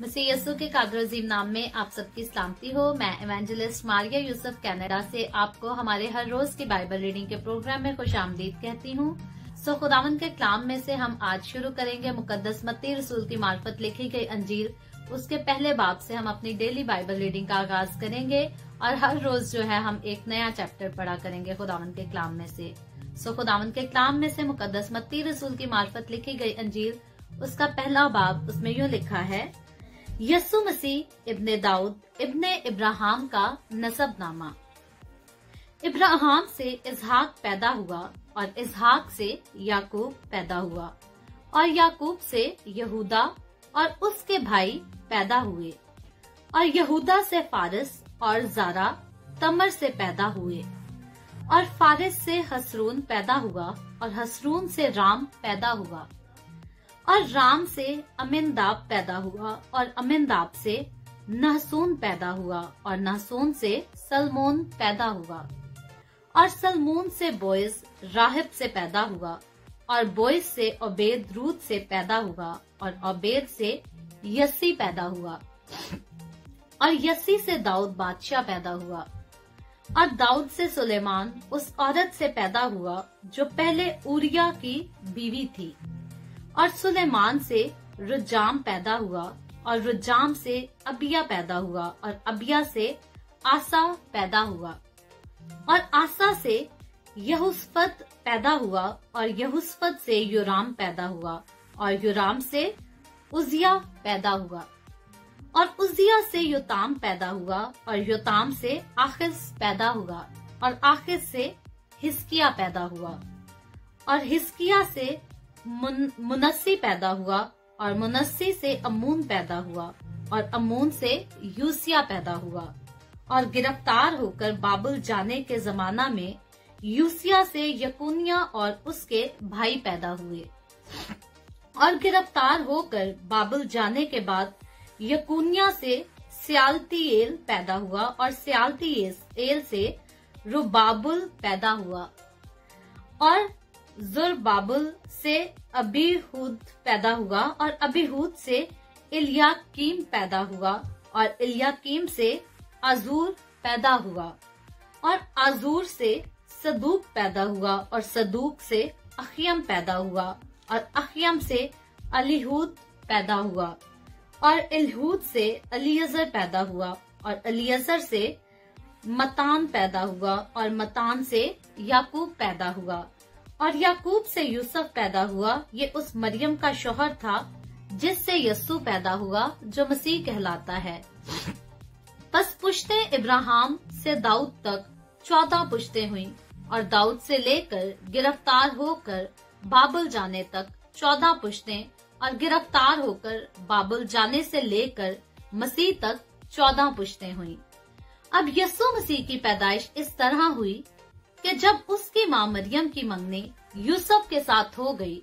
मसीह यीशु के कादर अजीम नाम में आप सबकी सलामती हो। मैं इवेंजलिस्ट मारिया यूसुफ कनाडा से आपको हमारे हर रोज की बाइबल रीडिंग के प्रोग्राम में खुशामदीद कहती हूँ। खुदावंद के कलाम में से हम आज शुरू करेंगे मुकद्दस मत्ती रसूल की मार्फत लिखी गई अंजील, उसके पहले बाब से हम अपनी डेली बाइबल रीडिंग का आगाज करेंगे और हर रोज जो है हम एक नया चैप्टर पढ़ा करेंगे खुदावंद के कलाम में से। खुदावंद के कलाम में से मुकद्दस मत्ती रसूल की मार्फत लिखी गई अंजील, उसका पहला बाब, उसमें यूँ लिखा है, यस्सु मसीह इब्ने दाऊद इब्ने इब्राहिम का नसबनामा। इब्राहिम से इसहाक पैदा हुआ और इसहाक से याकूब पैदा हुआ और याकूब से यहूदा और उसके भाई पैदा हुए और यहूदा से फारिस और जारा तमर से पैदा हुए और फारिस से हसरून पैदा हुआ और हसरून से राम पैदा हुआ और राम से अमिनदाब पैदा हुआ और अमिनदाब से नहसून पैदा हुआ और नहसून से सलमोन पैदा हुआ और सलमोन से बोइज राहिब से पैदा हुआ और बोइज से ओबेद रूत से पैदा हुआ और ओबेद से यस्सी पैदा हुआ और यस्सी से दाऊद बादशाह पैदा हुआ और दाऊद से सुलेमान उस औरत से पैदा हुआ जो पहले उरिया की बीवी थी और सुलेमान से रुजाम पैदा हुआ और रुजाम से अबिया पैदा हुआ और अबिया से आसा पैदा हुआ और आसा से यहुस्फत पैदा हुआ और यहुस्फत से योराम पैदा हुआ और योराम से उजिया पैदा हुआ और उजिया से योताम पैदा हुआ और योताम से आखिस पैदा हुआ और आखिस से हिस्किया पैदा हुआ और हिस्किया से मुनस्सी पैदा हुआ और मुनस्सी से अम्मून पैदा हुआ और अम्मून से यूसिया पैदा हुआ और गिरफ्तार होकर बाबुल जाने के जमाना में यूसिया से यकुनिया और उसके भाई पैदा हुए और गिरफ्तार होकर बाबुल जाने के बाद यकुनिया से सियालतीएल पैदा हुआ और सियालतीएल से रुबाबुल पैदा हुआ और जुरबाबुल से अबीहूद पैदा हुआ और अबीहूद से इलियाकीम पैदा हुआ और इलियाकीम से आजूर पैदा हुआ और आजूर से सदूक पैदा हुआ और सदूक से अखियम पैदा हुआ और अखियम से अलीहूद पैदा हुआ और इलहूद से अलीअजर पैदा हुआ और अलीअजर से मतान पैदा हुआ और मतान से याकूब पैदा हुआ और याकूब से यूसुफ पैदा हुआ। ये उस मरियम का शौहर था जिससे यस्सु पैदा हुआ जो मसीह कहलाता है। बस पुश्तें इब्राहिम से दाऊद तक 14 पुश्तें हुई और दाऊद से लेकर गिरफ्तार होकर बाबुल जाने तक 14 पुश्तें और गिरफ्तार होकर बाबुल जाने से लेकर मसीह तक 14 पुश्तें हुई। अब यस्सु मसीह की पैदाइश इस तरह हुई कि जब उसकी माँ मरियम की मंगनी यूसुफ के साथ हो गई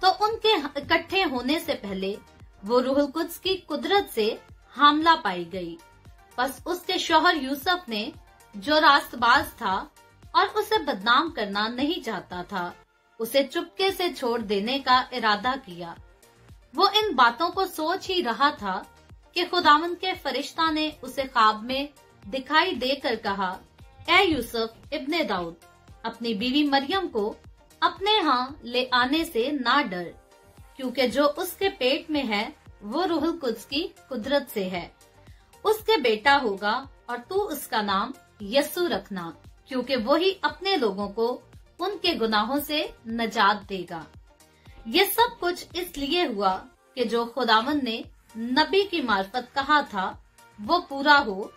तो उनके इकट्ठे होने से पहले वो रूहुल कुद्स की कुदरत से हामला पाई गई। बस उसके शौहर यूसुफ ने, जो रास्तबाज था और उसे बदनाम करना नहीं चाहता था, उसे चुपके से छोड़ देने का इरादा किया। वो इन बातों को सोच ही रहा था कि खुदावंद के फरिश्ता ने उसे ख्वाब में दिखाई देकर कहा, ए यूसुफ इब्ने दाऊद, अपनी बीवी मरियम को अपने यहाँ ले आने से ना डर, क्योंकि जो उसके पेट में है वो रूहुल कुद्स की कुदरत से है। उसके बेटा होगा और तू उसका नाम यस्सु रखना, क्योंकि वही अपने लोगों को उनके गुनाहों से नजात देगा। ये सब कुछ इसलिए हुआ कि जो खुदावंद ने नबी की मार्फत कहा था वो पूरा हो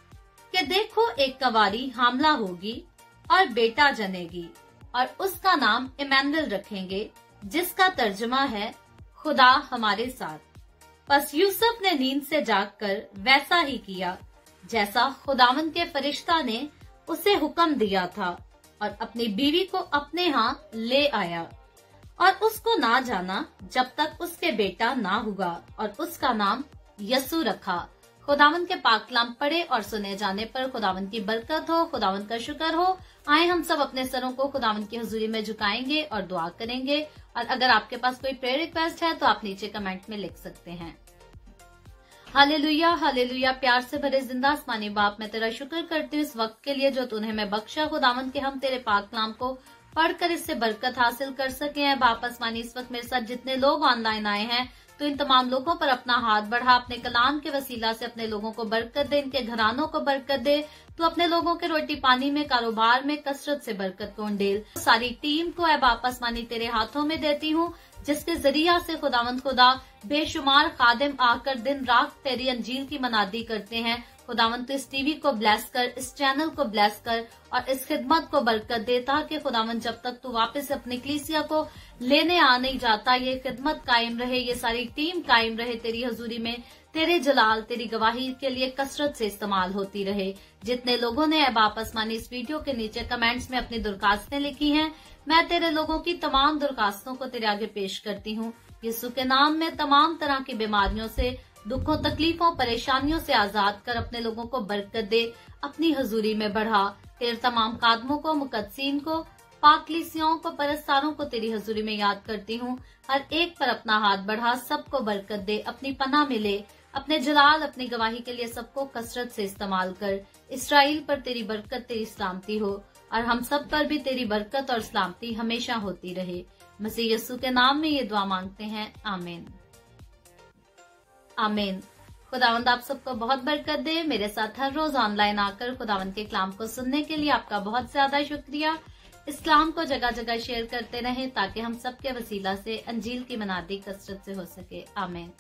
कि देखो एक कंवारी हामला होगी और बेटा जनेगी और उसका नाम इमैनुएल रखेंगे, जिसका तर्जुमा है खुदा हमारे साथ। बस यूसुफ ने नींद से जागकर वैसा ही किया जैसा खुदावंद के फरिश्ता ने उसे हुक्म दिया था और अपनी बीवी को अपने यहाँ ले आया और उसको ना जाना जब तक उसके बेटा ना हुआ और उसका नाम यस्सु रखा। खुदावंद के पाक कलाम पढ़े और सुने जाने पर खुदावंद की बरकत हो, खुदावंद का शुक्र हो। आए हम सब अपने सरों को खुदावंद की हुजूरी में झुकाएंगे और दुआ करेंगे और अगर आपके पास कोई प्रेयर रिक्वेस्ट है तो आप नीचे कमेंट में लिख सकते हैं। Hallelujah hallelujah. प्यार से भरे जिंदा आसमानी बाप, मैं तेरा शुक्र करती हूँ इस वक्त के लिए जो तूने हमें बख्शा। खुदावंद के हम तेरे पाक कलाम को पढ़कर इससे बरकत हासिल कर सके हैं। बाप आसमानी, इस वक्त मेरे साथ जितने लोग ऑनलाइन आए हैं तो इन तमाम लोगों पर अपना हाथ बढ़ा, अपने कलाम के वसीला से अपने लोगों को बरकत दे, इनके घरानों को बरकत दे। तो अपने लोगों के रोटी पानी में, कारोबार में कसरत से बरकत को उंडेल। सारी टीम को है बाप आसमानी तेरे हाथों में देती हूँ, जिसके जरिया से खुदावंद खुदा बेशुमार खादिम आकर दिन रात तेरी अंजील की मनादी करते हैं। खुदावंद, तो इस टीवी को ब्लेस कर, इस चैनल को ब्लेस कर और इस खिदमत को बरकत दे, ताकि खुदावंद जब तक तू वापस अपनी कलीसिया को लेने आ नहीं जाता, ये खिदमत कायम रहे, ये सारी टीम कायम रहे तेरी हजूरी में, तेरे जलाल, तेरी गवाही के लिए कसरत से इस्तेमाल होती रहे। जितने लोगों ने बाप आसमानी इस वीडियो के नीचे कमेंट्स में अपनी दरखास्तें लिखी हैं, मैं तेरे लोगों की तमाम दरखास्तों को तेरे आगे पेश करती हूँ। यीशु के नाम में तमाम तरह की बीमारियों से, दुखों, तकलीफों, परेशानियों से आजाद कर अपने लोगों को बरकत दे, अपनी हजूरी में बढ़ा। तेरे तमाम कादमों को, मुकद्दसीन को, पाकलीसियों को, परस्तारों को तेरी हजूरी में याद करती हूँ। हर एक पर अपना हाथ बढ़ा, सबको बरकत दे, अपनी पनाह मिले, अपने जलाल, अपनी गवाही के लिए सबको कसरत से इस्तेमाल कर। इसराइल पर तेरी बरकत, तेरी सलामती हो और हम सब पर भी तेरी बरकत और सलामती हमेशा होती रहे। मसीह यीशु के नाम में ये दुआ मांगते हैं, आमीन आमीन। खुदावंद आप सबको बहुत बरकत दे। मेरे साथ हर रोज ऑनलाइन आकर खुदावंद के कलाम को सुनने के लिए आपका बहुत ज्यादा शुक्रिया। इस कलाम को जगह जगह शेयर करते रहें ताकि हम सबके वसीला से अंजील की मनादी कसरत से हो सके। आमीन।